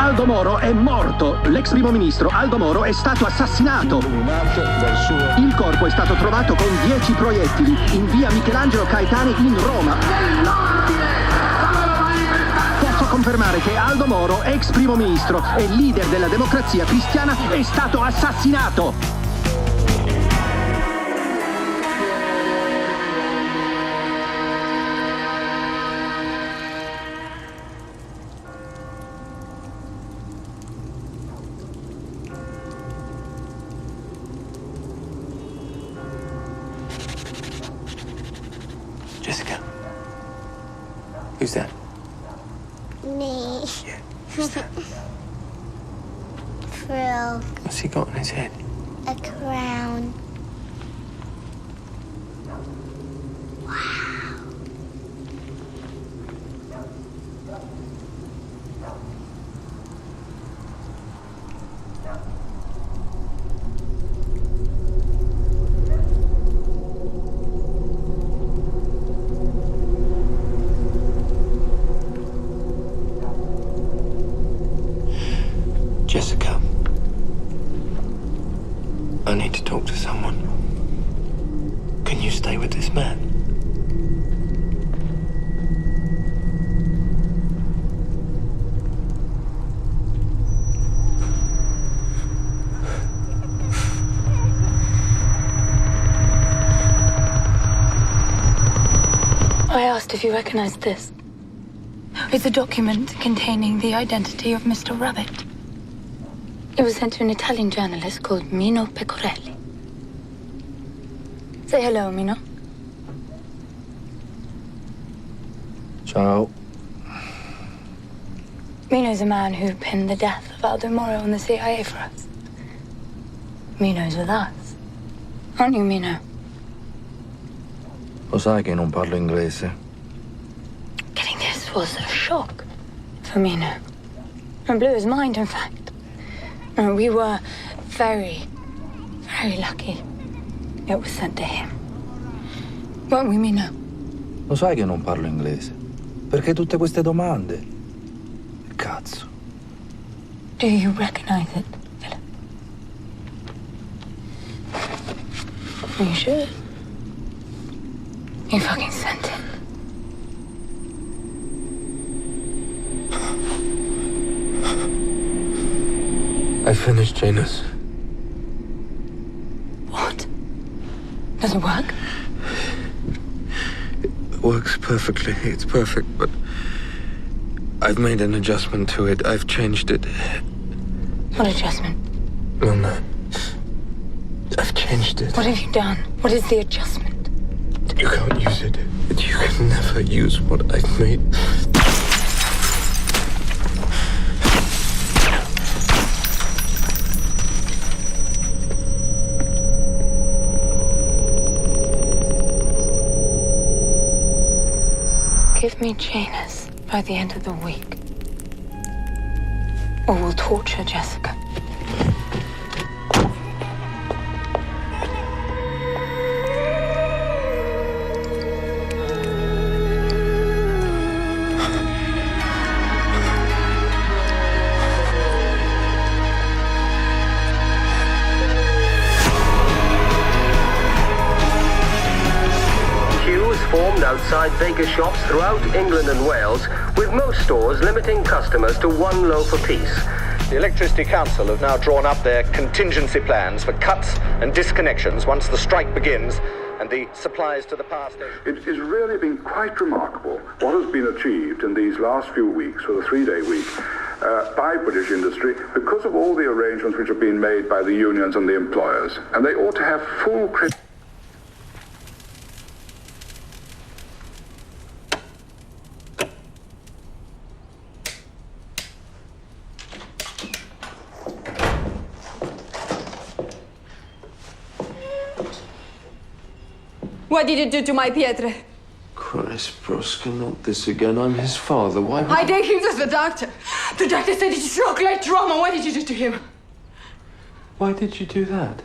Aldo Moro è morto. L'ex primo ministro Aldo Moro è stato assassinato. Il corpo è stato trovato con 10 proiettili in via Michelangelo Caetani in Roma. Posso confermare che Aldo Moro, ex primo ministro e leader della Democrazia Cristiana, è stato assassinato. Jessica. Who's that? Me. Yeah. Who's that? Frill. What's he got on his head? A crown. Jessica. I need to talk to someone. Can you stay with this man? I asked if you recognized this. It's a document containing the identity of Mr. Rabbit. It was sent to an Italian journalist called Mino Pecorelli. Say hello, Mino. Ciao. Mino's a man who pinned the death of Aldo Moro on the CIA for us. Mino's with us. Aren't you, Mino? Lo sai che non parlo inglese? Getting this was a shock for Mino. It blew his mind, in fact. And we were very, very lucky it was sent to him. Weren't we, Mino? Lo sai che non parlo inglese? Perché tutte queste domande? Cazzo. Do you recognize it, Philip? You should. You fucking sent it. I finished, Janus. What? Does it work? It works perfectly. It's perfect, but I've made an adjustment to it. I've changed it. What adjustment? Well, no. I've changed it. What have you done? What is the adjustment? You can't use it. You can never use what I've made. Give me Janus by the end of the week. Or we'll torture Jessica. Formed outside baker shops throughout England and Wales, with most stores limiting customers to one loaf apiece. The Electricity Council have now drawn up their contingency plans for cuts and disconnections once the strike begins and the supplies to the power station. It has really been quite remarkable what has been achieved in these last few weeks, for the three-day week, by British industry because of all the arrangements which have been made by the unions and the employers. And they ought to have full credit. What did you do to my Pietre? Christ, Broska, not this again. I'm his father. Why would I take him to the doctor. The doctor said it's shock like trauma. What did you do to him? Why did you do that?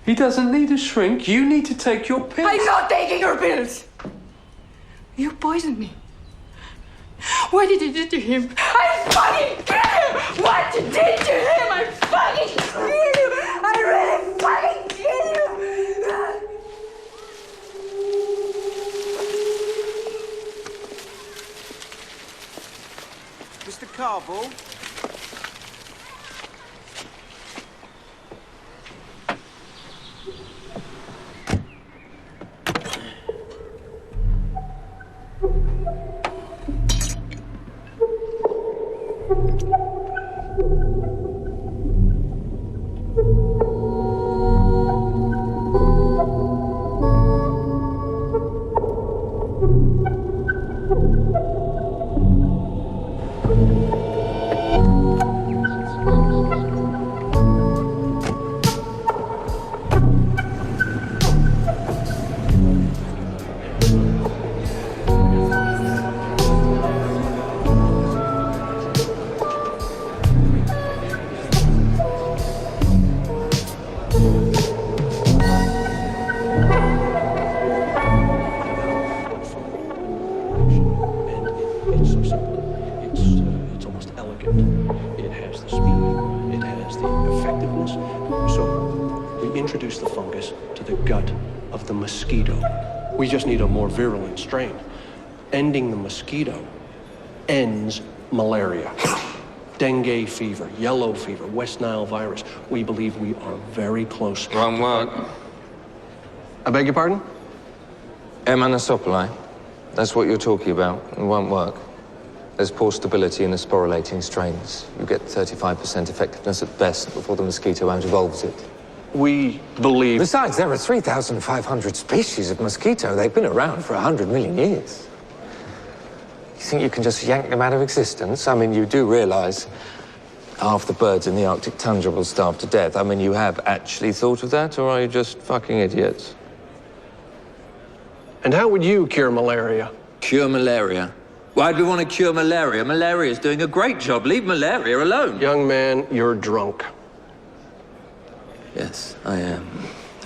He doesn't need a shrink. You need to take your pills. I'm not taking your pills. You poisoned me. What did you do to him? I fucking killed him! what you did to him. I fucking kill you. I really fucking kill you. Mr. Carville? It's almost elegant. It has the speed, it has the effectiveness. So we introduce the fungus to the gut of the mosquito. We just need a more virulent strain. Ending the mosquito ends malaria. Dengue fever, yellow fever, West Nile virus. We believe we are very close. Wrong word. I beg your pardon? Emmanosopoli. That's what you're talking about. It won't work. There's poor stability in the sporulating strains. You get 35% effectiveness at best before the mosquito out-evolves it. We believe... Besides, there are 3,500 species of mosquito. They've been around for 100 million years. You think you can just yank them out of existence? I mean, you do realize half the birds in the Arctic tundra will starve to death. I mean, you have actually thought of that, or are you just fucking idiots? And how would you cure malaria? Cure malaria? Why'd we want to cure malaria? Malaria's doing a great job. Leave malaria alone. Young man, you're drunk. Yes, I am.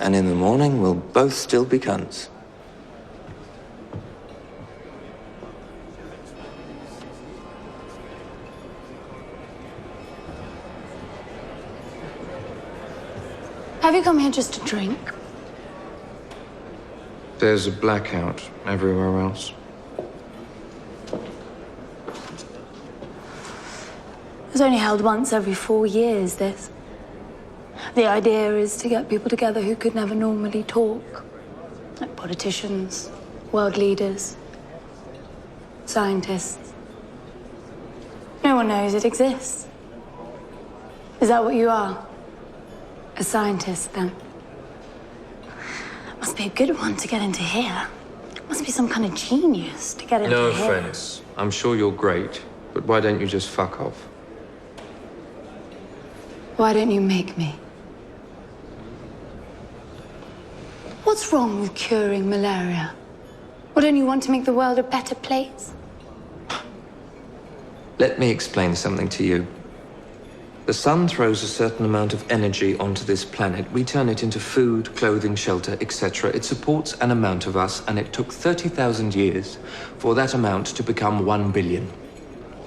And in the morning, we'll both still be cunts. Have you come here just to drink? There's a blackout everywhere else. It's only held once every 4 years, this. The idea is to get people together who could never normally talk. Like politicians, world leaders, scientists. No one knows it exists. Is that what you are? A scientist, then? Must be a good one to get into here. Must be some kind of genius to get into No here. offense. I'm sure you're great, but why don't you just fuck off? Why don't you make me? What's wrong with curing malaria? Or don't you want to make the world a better place? Let me explain something to you. The sun throws a certain amount of energy onto this planet. We turn it into food, clothing, shelter, etc. It supports an amount of us, and it took 30,000 years for that amount to become 1 billion.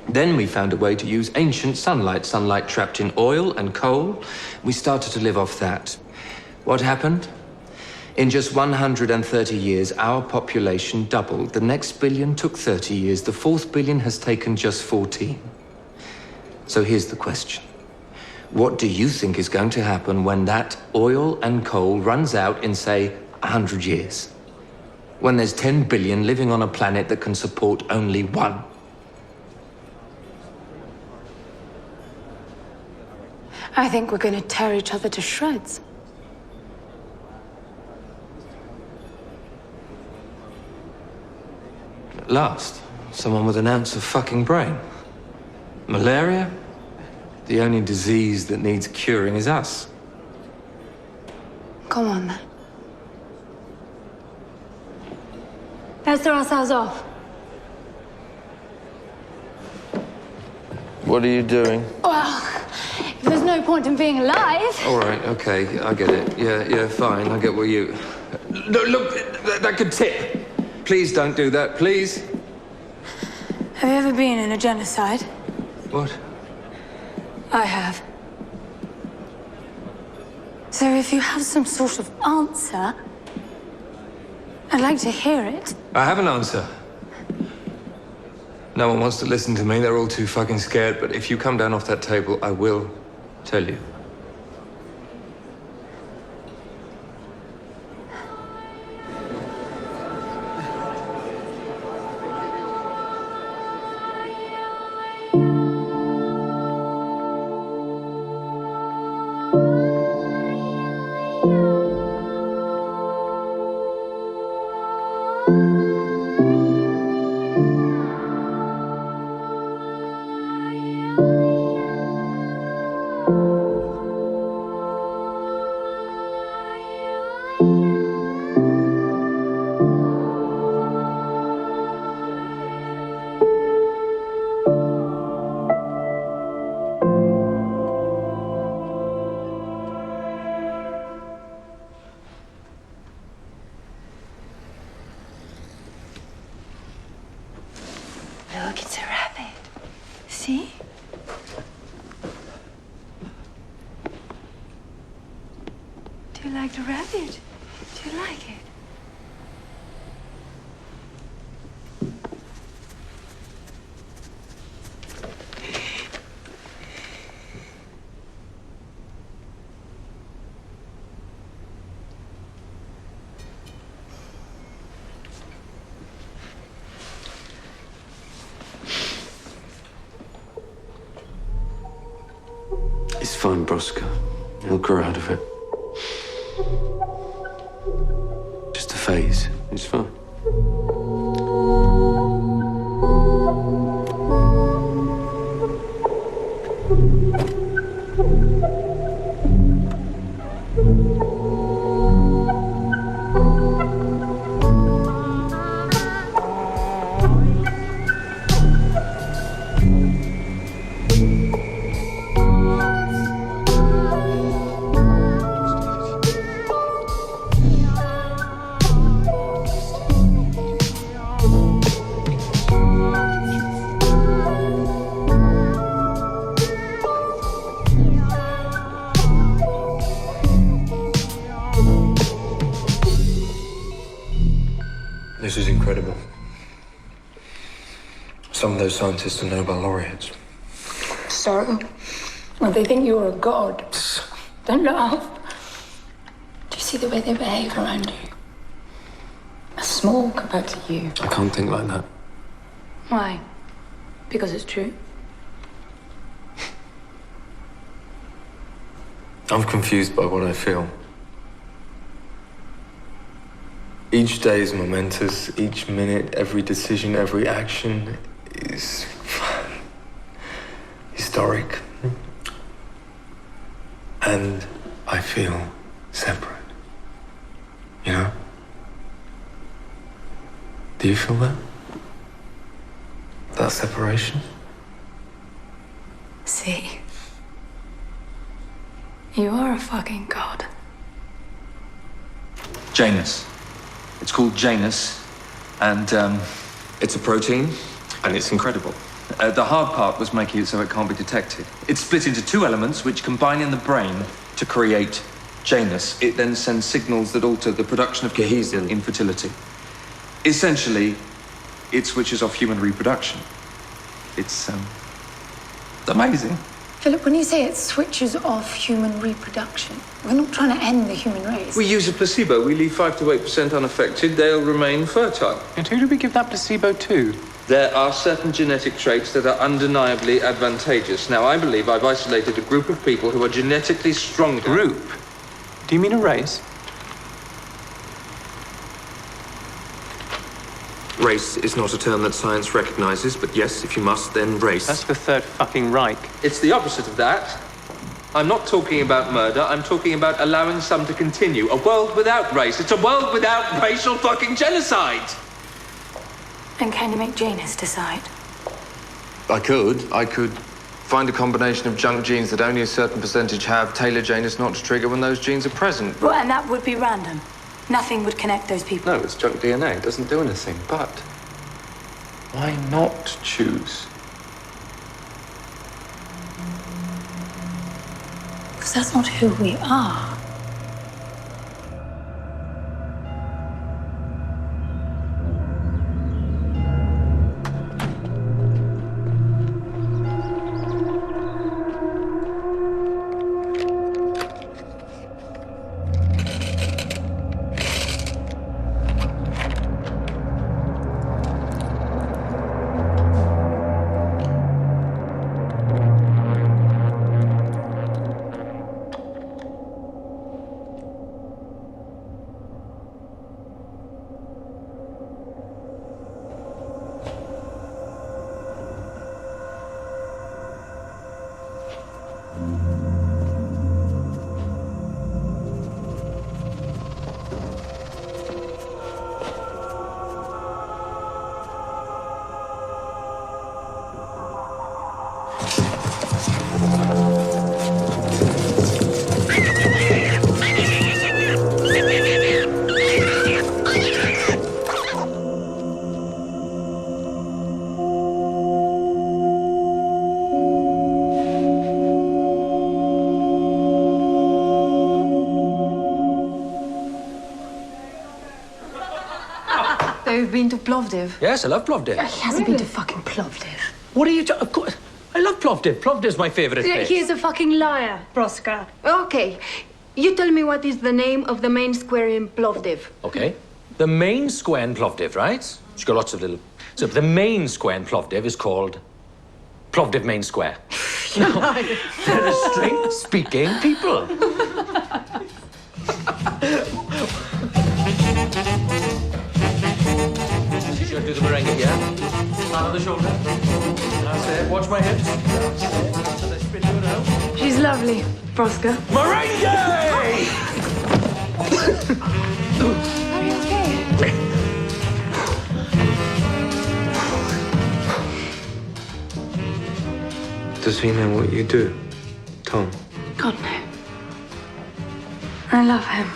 Then we found a way to use ancient sunlight trapped in oil and coal. We started to live off that. What happened? In just 130 years, our population doubled. The next billion took 30 years. The fourth billion has taken just 14. So here's the question. What do you think is going to happen when that oil and coal runs out in, say, 100 years? When there's 10 billion living on a planet that can support only one? I think we're going to tear each other to shreds. At last, someone with an ounce of fucking brain. Malaria? The only disease that needs curing is us. Come on, then. Let's throw ourselves off. What are you doing? Well, if there's no point in being alive. All right, okay, I get it. Yeah, fine, I get what you... Look, that could tip. Please don't do that, please. Have you ever been in a genocide? What? I have. So if you have some sort of answer, I'd like to hear it. I have an answer. No one wants to listen to me. They're all too fucking scared. But if you come down off that table, I will tell you. Look, it's a rabbit. See? Do you like the rabbit? Do you like it? It's fine, Broska. He'll grow out of it. Just a phase. It's fine. This is incredible. Some of those scientists are Nobel laureates. So? Well, they think you're a god. Don't laugh. Do you see the way they behave around you? They're small compared to you. I can't think like that. Why? Because it's true. I'm confused by what I feel. Each day is momentous. Each minute, every decision, every action is historic. And I feel separate. You know? Do you feel that? That separation? See? You are a fucking god. Janus. It's called Janus, and it's a protein, and it's incredible. The hard part was making it so it can't be detected. It's split into two elements which combine in the brain to create Janus. It then sends signals that alter the production of cohesion in fertility. Essentially, it switches off human reproduction. It's amazing. Philip, when you say it switches off human reproduction, we're not trying to end the human race. We use a placebo. We leave 5 to 8% unaffected. They'll remain fertile. And who do we give that placebo to? There are certain genetic traits that are undeniably advantageous. Now, I believe I've isolated a group of people who are genetically stronger. Group? Do you mean a race? Race is not a term that science recognizes, but yes, if you must, then race. That's the third fucking Reich. It's the opposite of that. I'm not talking about murder, I'm talking about allowing some to continue. A world without race. It's a world without racial fucking genocide! And can you make Janus decide? I could find a combination of junk genes that only a certain percentage have, tailor Janus not to trigger when those genes are present. Well, and that would be random. Nothing would connect those people. No, it's junk DNA. It doesn't do anything. But why not choose? Because that's not who we are. You've been to Plovdiv? Yes, I love Plovdiv. He hasn't been to fucking Plovdiv. What are you talking? Of course, I love Plovdiv. Plovdiv's my favourite place. He's a fucking liar, Proska. Okay, you tell me what is the name of the main square in Plovdiv. Okay. The main square in Plovdiv, right? It's got lots of little... So the main square in Plovdiv is called Plovdiv Main Square. No, they're a straight-speaking people. Do the merengue here. Hand on the shoulder. That's it. Watch my hips. That's it. Let's spin you around. She's lovely, Proska. Merengue! Are you okay? Does he know what you do, Tom? God, no. I love him.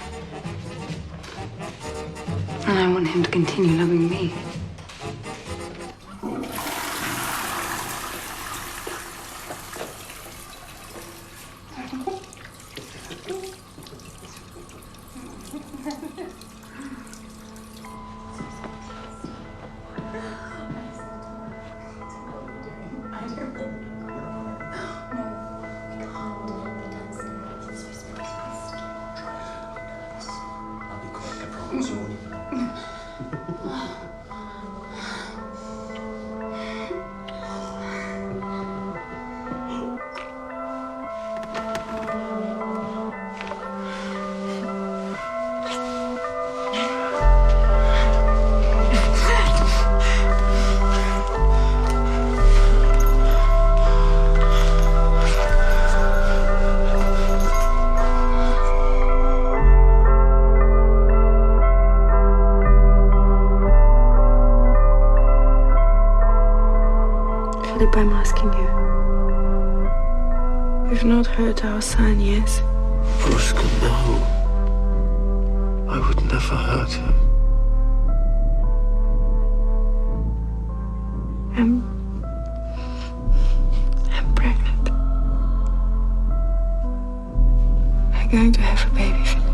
And I want him to continue loving me. I'm asking you. We've not hurt our son, yes? Proska, no. I would never hurt him. I'm pregnant. We're going to have a baby, Philip.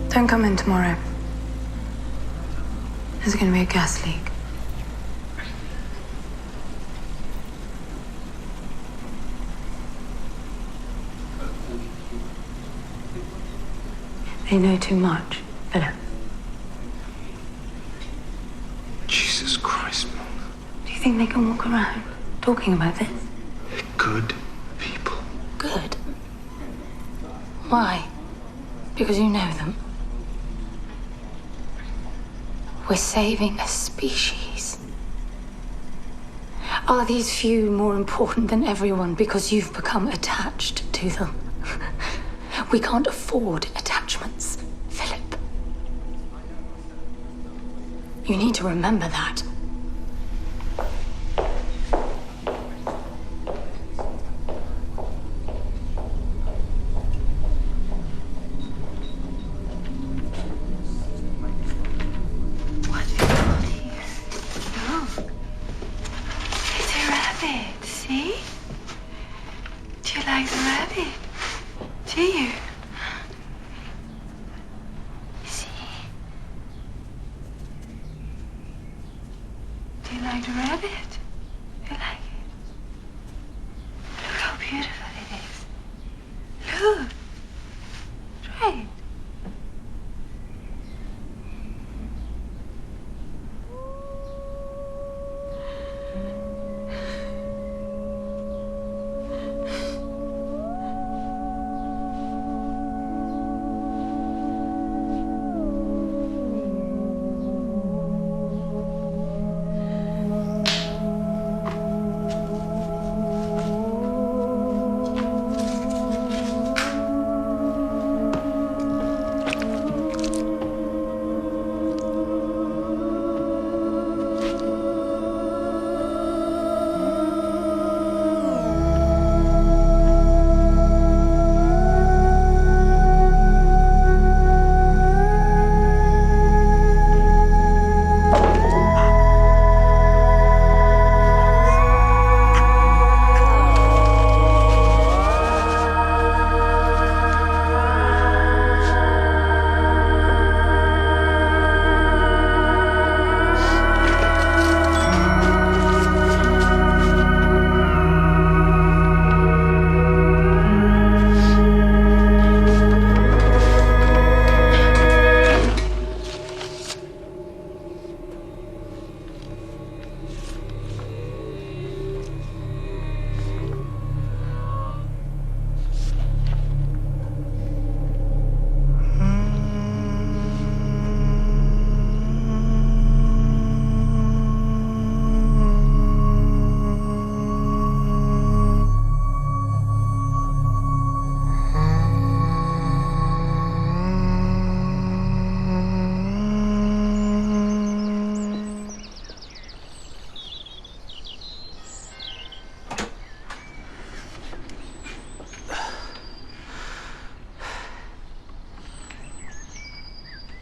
Don't come in tomorrow. There's going to be a gas leak. They know too much, Philip. Jesus Christ, Mom. Do you think they can walk around talking about this? They're good people. Good. Why? Because you know them. We're saving a species. Are these few more important than everyone because you've become attached to them? We can't afford attachments, Philip. You need to remember that.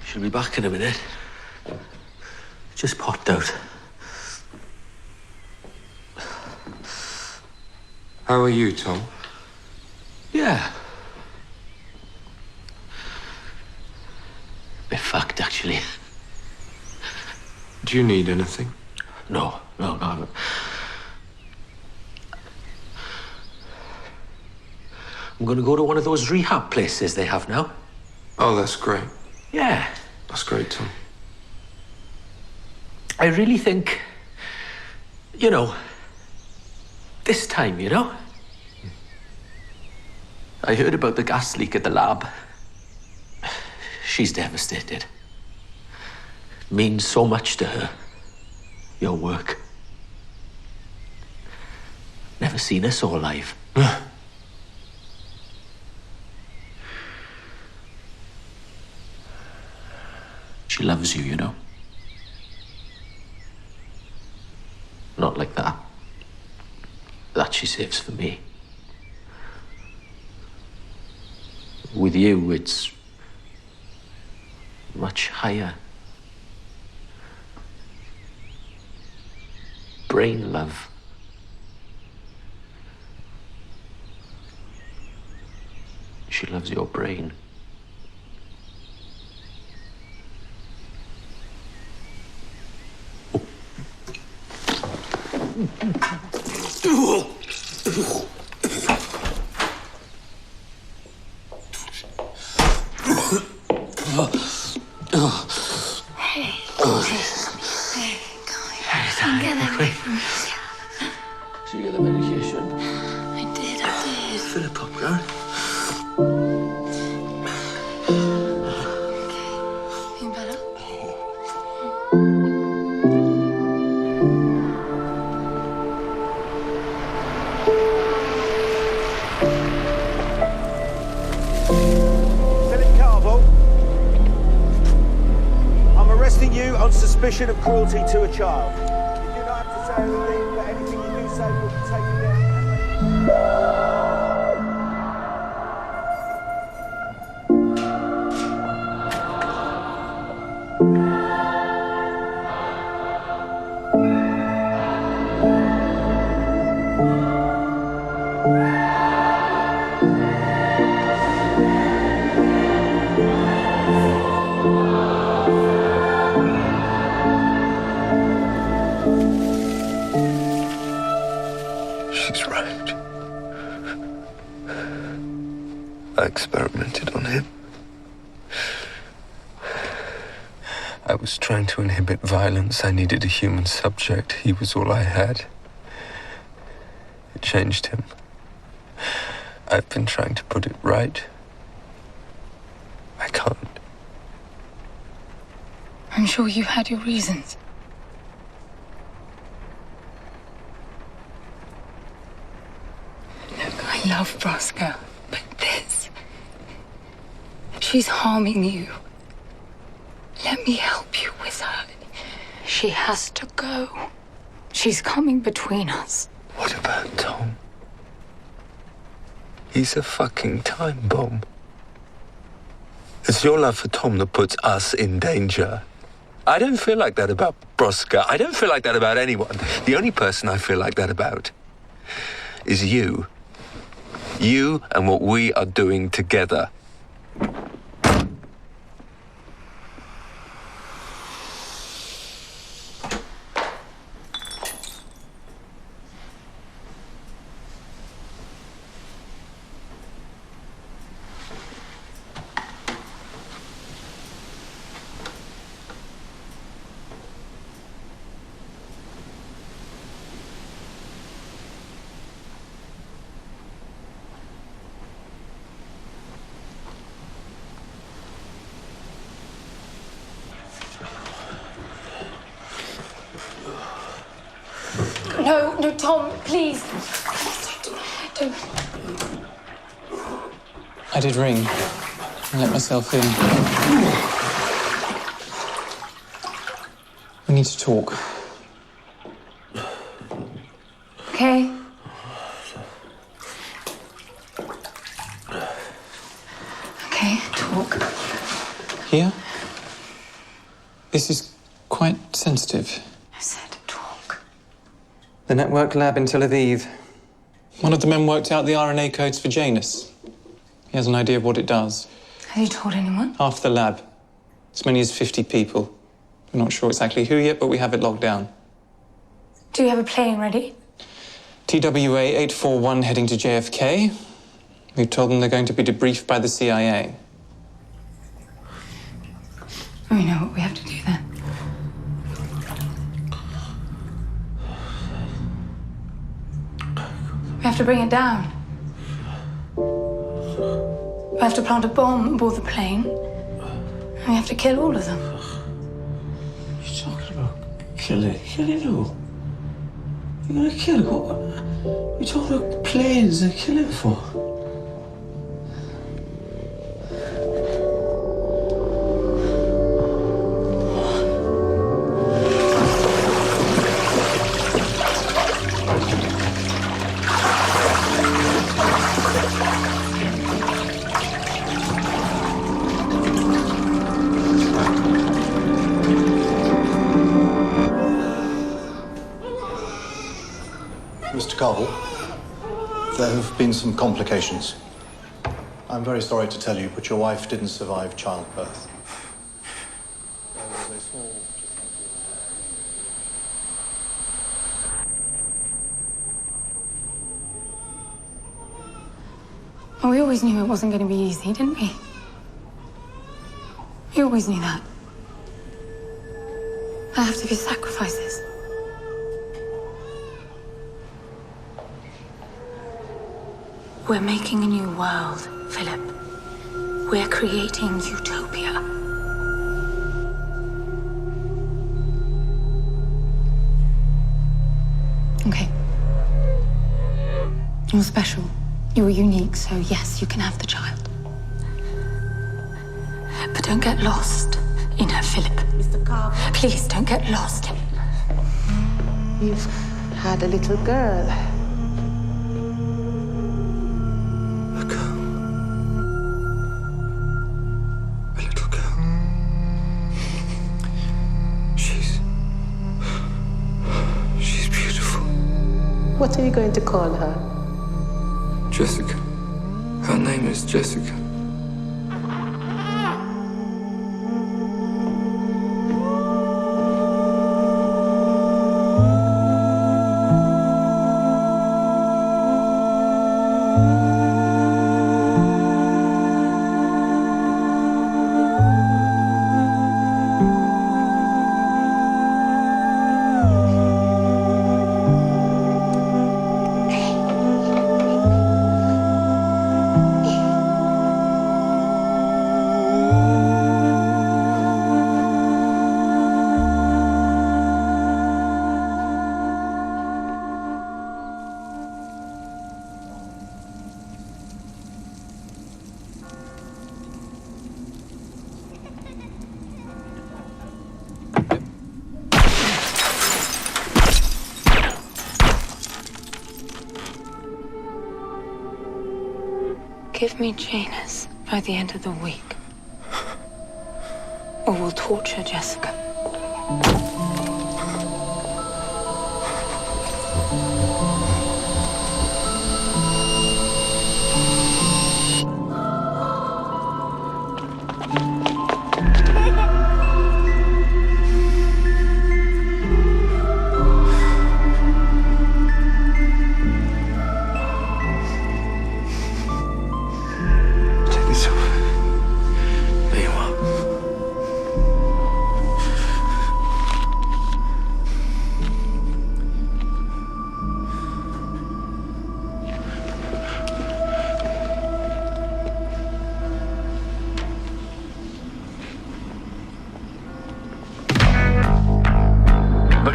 She'll be back in a minute. Just popped out. How are you, Tom? Yeah. Bit fucked, actually. Do you need anything? No. I'm gonna go to one of those rehab places they have now. Oh, that's great. Yeah. That's great, Tom. I really think, this time, I heard about the gas leak at the lab. She's devastated. Means so much to her. Your work. Never seen her so alive. She loves you, Not like that. That she saves for me. With you, it's much higher. Brain love. She loves your brain. you get the medication? I did. Fill it up, Gary. Feel better? I'm arresting you on suspicion of cruelty to a child. You do not have to say anything, but anything you do say will be taken down. She's right. I experimented on him. I was trying to inhibit violence. I needed a human subject. He was all I had. It changed him. I've been trying to put it right. I can't. I'm sure you had your reasons. Look, I love Roscoe, but this... She's harming you. Let me help you with her. She has to go. She's coming between us. What about Tom? He's a fucking time bomb. It's your love for Tom that puts us in danger. I don't feel like that about Broska. I don't feel like that about anyone. The only person I feel like that about is you. You and what we are doing together. No, Tom, please. Don't. I did ring and let myself in. We need to talk. Okay. Okay, talk. Here? This is quite sensitive. I said talk. The network lab in Tel Aviv. One of the men worked out the RNA codes for Janus. He has an idea of what it does. Have you told anyone? Half the lab. As many as 50 people. We're not sure exactly who yet, but we have it locked down. Do you have a plane ready? TWA 841 heading to JFK. We've told them they're going to be debriefed by the CIA. We know what we have to do then. We have to bring it down. We have to plant a bomb aboard the plane. And we have to kill all of them. You're talking about killing? Killing who? You're gonna kill who? You're talking about planes and killing for? Mr. Carville, there have been some complications. I'm very sorry to tell you, but your wife didn't survive childbirth. There was a small... Well, we always knew it wasn't going to be easy, didn't we? We always knew that. There have to be sacrifices. We're making a new world, Philip. We're creating Utopia. Okay. You're special. You're unique, so yes, you can have the child. But don't get lost in her, Philip. Mr. Carver. Please, don't get lost. You've had a little girl. A girl. A little girl. She's beautiful. What are you going to call her? Jessica. Her name is Jessica. Give me Janus by the end of the week. Or we'll torture Jessica.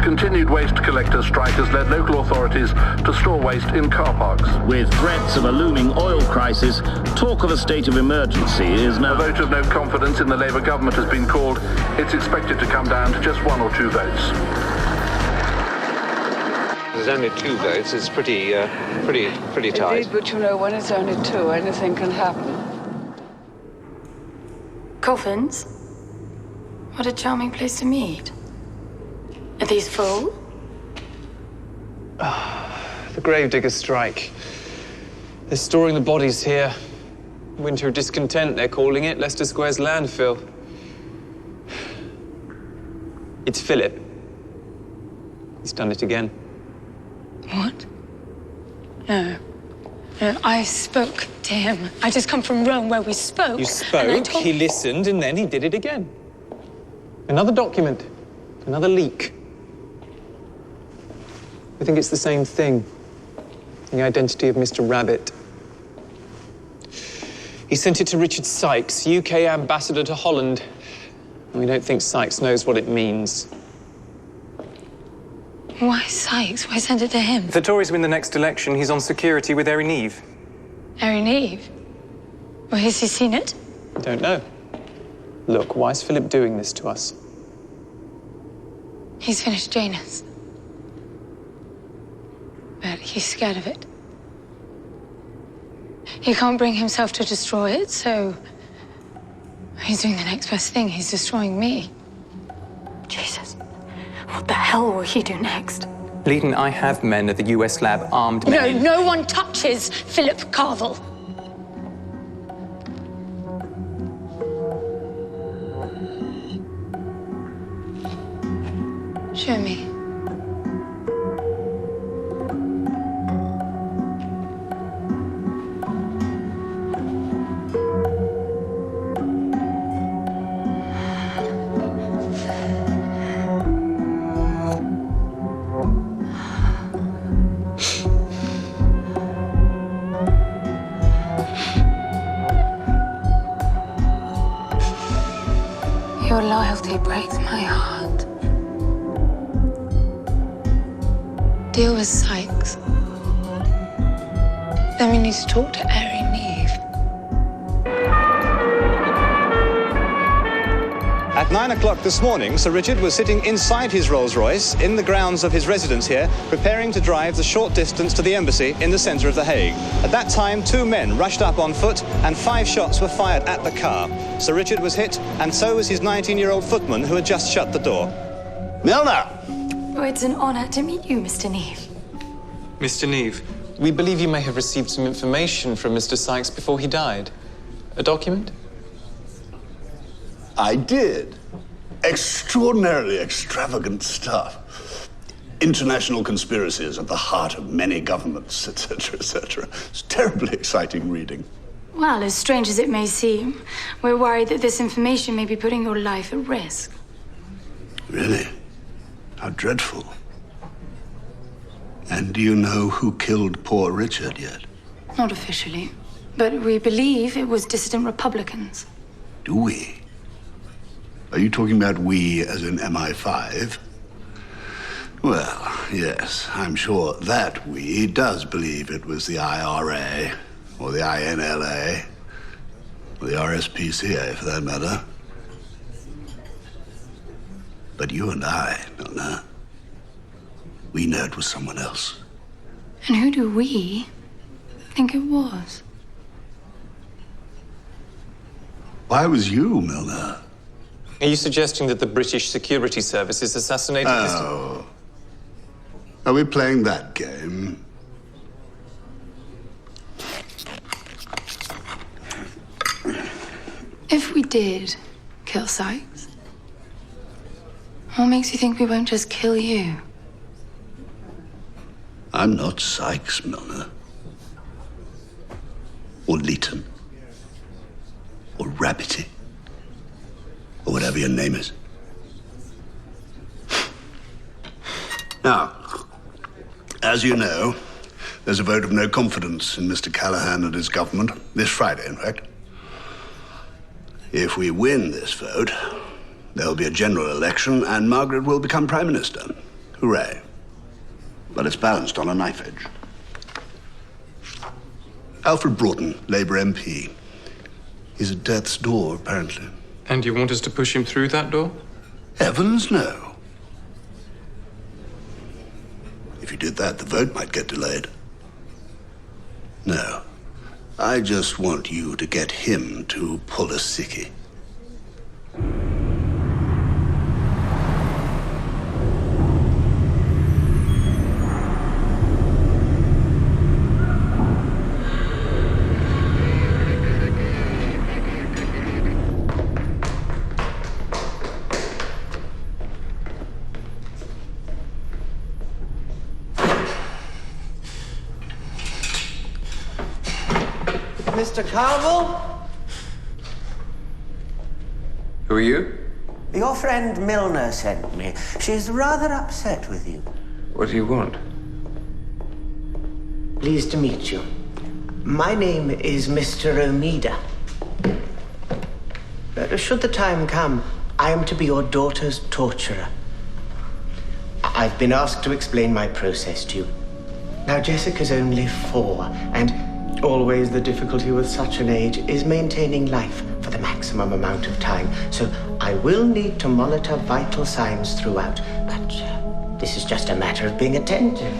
Continued waste collector strike has led local authorities to store waste in car parks. With threats of a looming oil crisis, talk of a state of emergency is now... A vote of no confidence in the Labour government has been called. It's expected to come down to just 1 or 2 votes. There's only 2 votes. It's pretty tight. Indeed, but you know, when it's only 2, anything can happen. Coffins? What a charming place to meet. Are these full? The gravediggers strike. They're storing the bodies here. Winter of discontent, they're calling it. Leicester Square's landfill. It's Philip. He's done it again. What? No. No, I spoke to him. I just come from Rome where we spoke. You spoke, he listened, and then he did it again. Another document. Another leak. I think it's the same thing. The identity of Mr. Rabbit. He sent it to Richard Sykes, UK ambassador to Holland. And we don't think Sykes knows what it means. Why Sykes? Why send it to him? If the Tories win the next election, he's on security with ReEnc. ReEnc? Well, has he seen it? I don't know. Look, why is Philip doing this to us? He's finished Janus. But he's scared of it. He can't bring himself to destroy it, so he's doing the next best thing. He's destroying me. Jesus. What the hell will he do next? Leading I have men at the US lab, armed men. No one touches Philip Carvel. Show me. loyalty breaks my heart. Deal with Sykes. Then we need to talk to ReEnc. At 9 o'clock this morning, Sir Richard was sitting inside his Rolls-Royce in the grounds of his residence here, preparing to drive the short distance to the embassy in the centre of The Hague. At that time, 2 men rushed up on foot and 5 shots were fired at the car. Sir Richard was hit, and so was his 19-year-old footman who had just shut the door. Milner! Oh, it's an honour to meet you, Mr. Neve. Mr. Neve, we believe you may have received some information from Mr. Sykes before he died. A document? I did. Extraordinarily extravagant stuff. International conspiracies at the heart of many governments, etc., etc. It's terribly exciting reading. Well, as strange as it may seem, we're worried that this information may be putting your life at risk. Really? How dreadful. And do you know who killed poor Richard yet? Not officially, but we believe it was dissident Republicans. Do we? Are you talking about we as in MI5? Well, yes, I'm sure that we does believe it was the IRA, or the INLA, or the RSPCA for that matter. But you and I, Milner, we know it was someone else. And who do we think it was? Why was you, Milner? Are you suggesting that the British Security Services assassinated Mr. Oh. Are we playing that game? If we did kill Sykes, what makes you think we won't just kill you? I'm not Sykes, Milner. Or Leighton. Or Rabbity. Or whatever your name is. Now, as you know, there's a vote of no confidence in Mr. Callaghan and his government, this Friday, in fact. If we win this vote, there'll be a general election and Margaret will become Prime Minister. Hooray. But it's balanced on a knife edge. Alfred Broughton, Labour MP. He's at death's door, apparently. And you want us to push him through that door? Heavens, no. If you did that, the vote might get delayed. No. I just want you to get him to pull a sickie. Mr. Carville? Who are you? Your friend Milner sent me. She's rather upset with you. What do you want? Pleased to meet you. My name is Mr. Omida. Should the time come, I am to be your daughter's torturer. I've been asked to explain my process to you. Now, Jessica's only 4, and always the difficulty with such an age is maintaining life for the maximum amount of time. So I will need to monitor vital signs throughout. But this is just a matter of being attentive.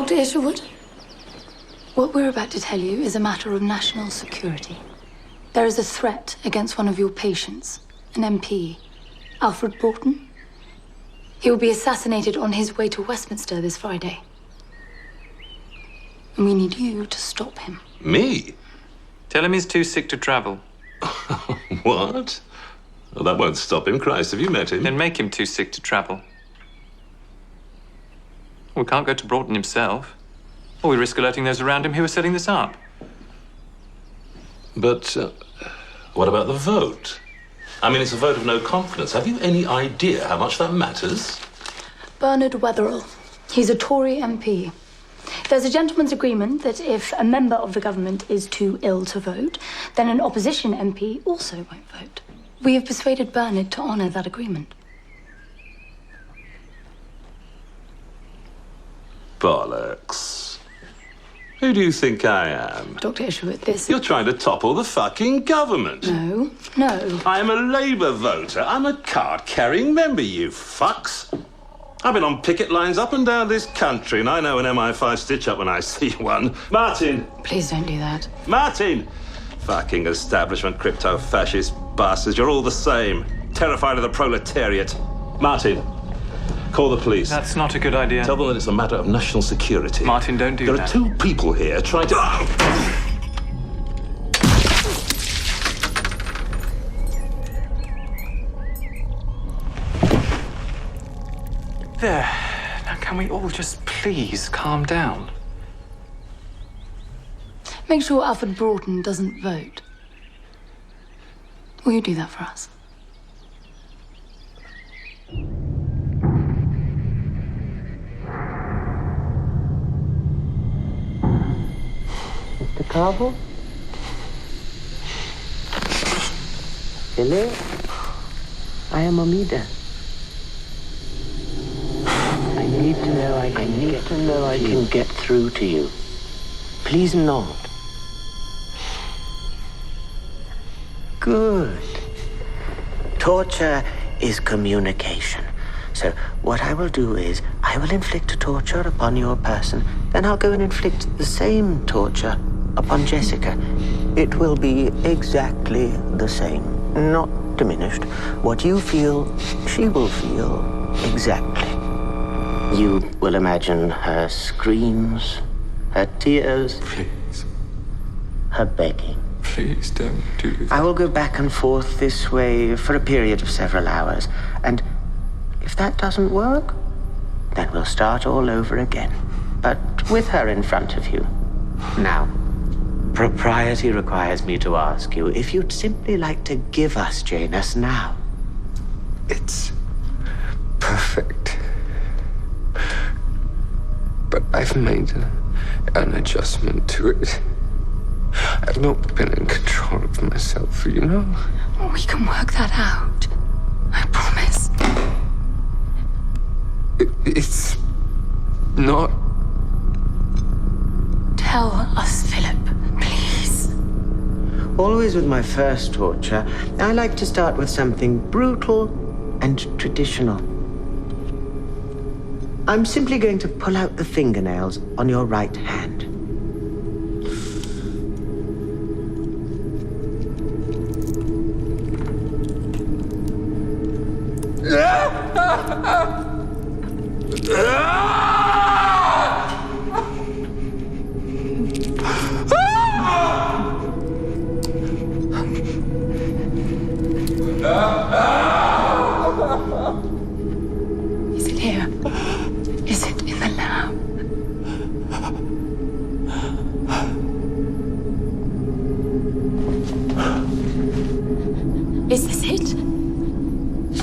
Dr. Isherwood, what we're about to tell you is a matter of national security. There is a threat against one of your patients, an MP, Alfred Broughton. He will be assassinated on his way to Westminster this Friday. And we need you to stop him. Me? Tell him he's too sick to travel. What? Well, that won't stop him. Christ, have you met him? Then make him too sick to travel. We can't go to Broughton himself. Or we risk alerting those around him who are setting this up. But what about the vote? I mean, it's a vote of no confidence. Have you any idea how much that matters? Bernard Wetherell. He's a Tory MP. There's a gentleman's agreement that if a member of the government is too ill to vote, then an opposition MP also won't vote. We have persuaded Bernard to honour that agreement. Bollocks. Who do you think I am? Dr. Isherwood, this... You're trying to topple the fucking government. No, no. I'm a Labour voter. I'm a card-carrying member, you fucks. I've been on picket lines up and down this country, and I know an MI5 stitch-up when I see one. Martin! Please don't do that. Martin! Fucking establishment crypto-fascist bastards. You're all the same. Terrified of the proletariat. Martin, call the police. That's not a good idea. Tell them that it's a matter of national security. Martin, don't do that. There are two people here trying to... There. Now, can we all just please calm down? Make sure Alfred Broughton doesn't vote. Will you do that for us? Mr. Carvel? Hello? I am Omida. I need to know I can get through to you. Please nod. Good. Torture is communication. So what I will do is I will inflict a torture upon your person, then I'll go and inflict the same torture upon Jessica. It will be exactly the same, not diminished. What you feel, she will feel exactly. You will imagine her screams, her tears, please, her begging. Please don't do that. I will go back and forth this way for a period of several hours, and if that doesn't work, then we'll start all over again, but with her in front of you. Now, propriety requires me to ask you if you'd simply like to give us Janus now. It's perfect. But I've made an adjustment to it. I've not been in control of myself, you know? We can work that out. I promise. It's not... Tell us, Philip, please. Always with my first torture, I like to start with something brutal and traditional. I'm simply going to pull out the fingernails on your right hand. Is it here? Is it in the lab? Is this it?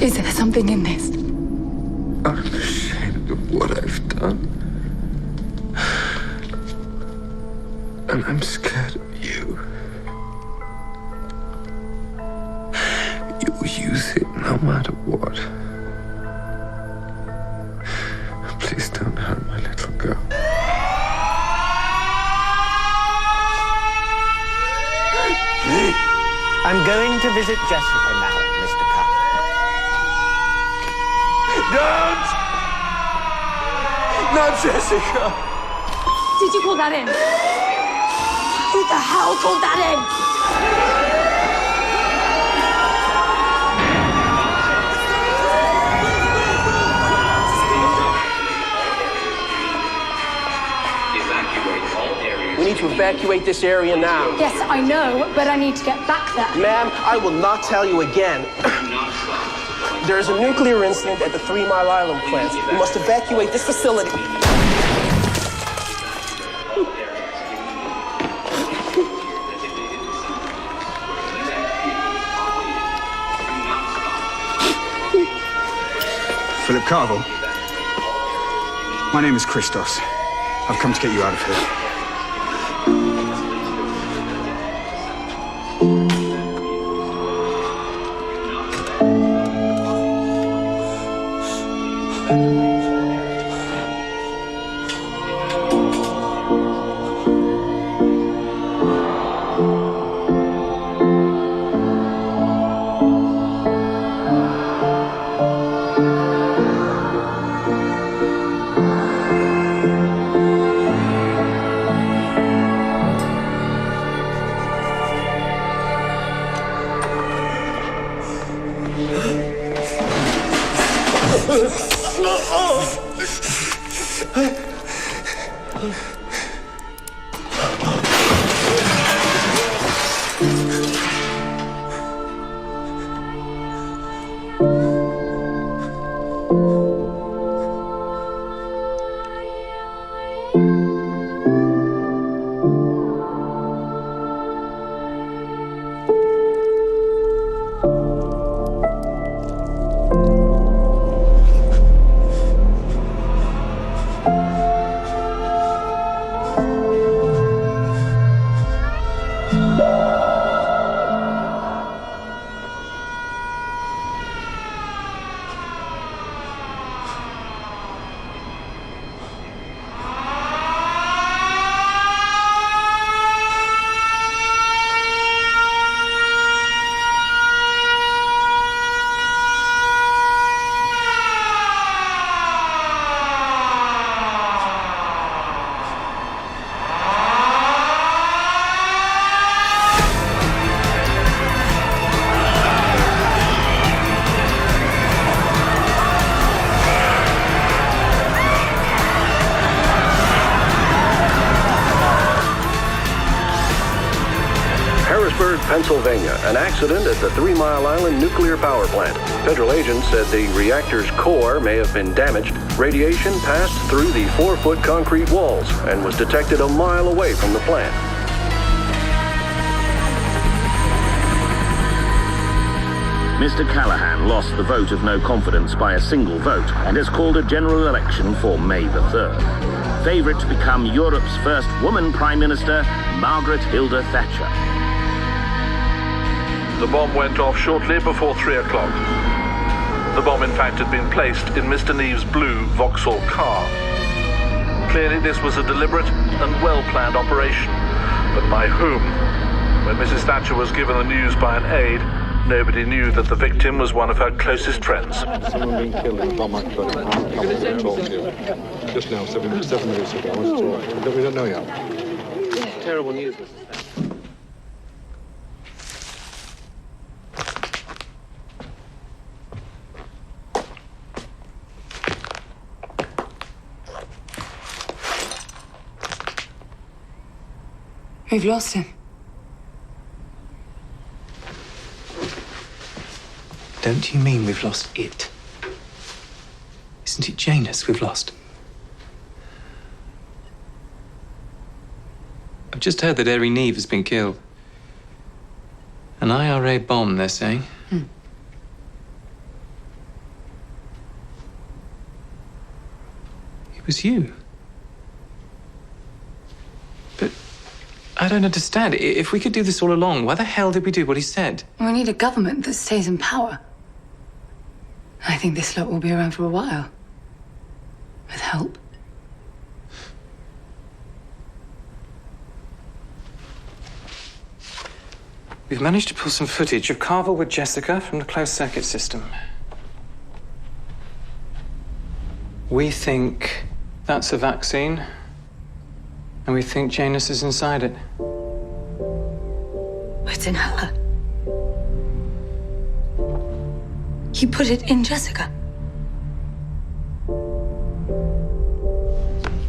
Is there something in this? I'm ashamed of what I've done. And I'm scared of you. You'll use it no matter what. Please don't hurt my little girl. I'm going to visit Jessica now, Mr. Carver. Don't! Not Jessica! Did you call that in? Who the hell called that in? We need to evacuate this area now. Yes, I know, but I need to get back there. Ma'am, I will not tell you again. There is a nuclear incident at the 3 Mile Island plant. We must evacuate this facility. Philip Carville. My name is Christos. I've come to get you out of here. Pennsylvania, an accident at the 3 Mile Island nuclear power plant. Federal agents said the reactor's core may have been damaged. Radiation passed through the 4-foot concrete walls and was detected a mile away from the plant. Mr. Callahan lost the vote of no confidence by a single vote and has called a general election for May the 3rd. Favourite to become Europe's first woman Prime Minister, Margaret Hilda Thatcher. The bomb went off shortly before 3 o'clock. The bomb, in fact, had been placed in Mr. Neve's blue Vauxhall car. Clearly, this was a deliberate and well-planned operation. But by whom? When Mrs. Thatcher was given the news by an aide, nobody knew that the victim was one of her closest friends. Someone being killed in a bomb accident. I'm coming to talk to you. Just now, 7 minutes ago. I want to talk. We don't know yet. Terrible news. We've lost him. Don't you mean we've lost it? Isn't it Janus we've lost? I've just heard that Eri Neve has been killed. An IRA bomb, they're saying. It was you. But I don't understand. If we could do this all along, why the hell did we do what he said? We need a government that stays in power. I think this lot will be around for a while. With help. We've managed to pull some footage of Carville with Jessica from the closed circuit system. We think that's a vaccine. And we think Janus is inside it. It's in her. He put it in Jessica.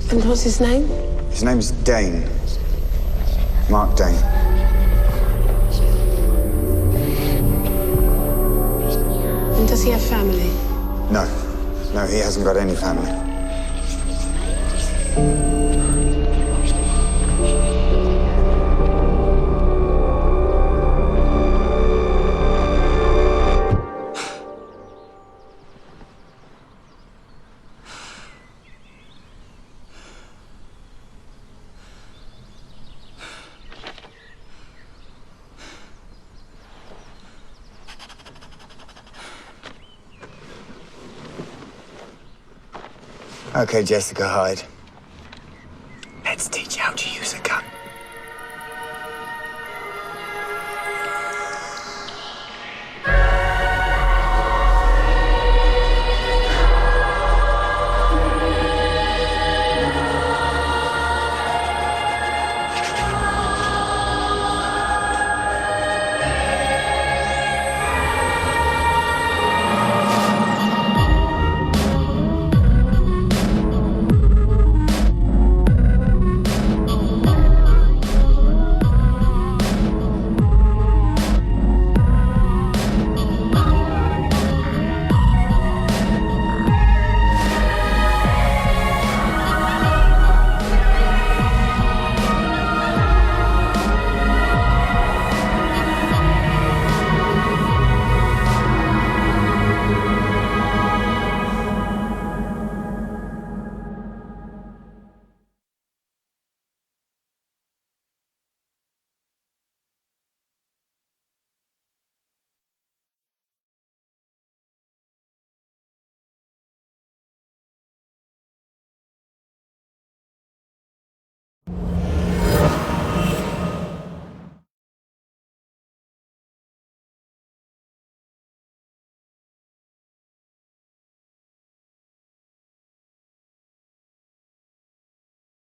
And what's his name? His name's Dane. Mark Dane. And does he have family? No. No, he hasn't got any family. Okay, Jessica Hyde.